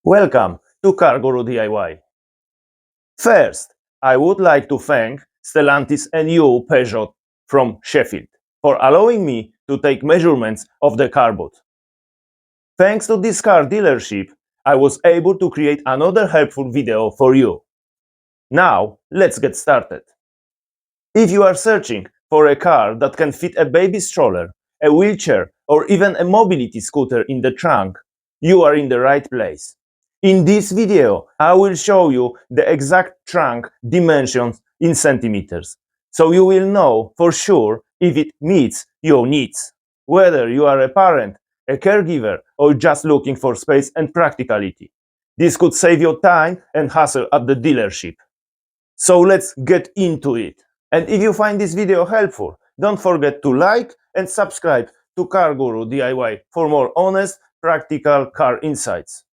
Welcome to cargurudiy. First, I would like to thank Stellantis and you, Peugeot, from Sheffield, for allowing me to take measurements of the car boot. Thanks to this car dealership, I was able to create another helpful video for you. Now, let's get started. If you are searching for a car that can fit a baby stroller, a wheelchair, or even a mobility scooter in the trunk, you are in the right place. In this video, I will show you the exact trunk dimensions in centimeters, so you will know for sure if it meets your needs. Whether you are a parent, a caregiver, or just looking for space and practicality, this could save your time and hassle at the dealership. So let's get into it. And if you find this video helpful, don't forget to like and subscribe to Car Guru DIY for more honest, practical car insights.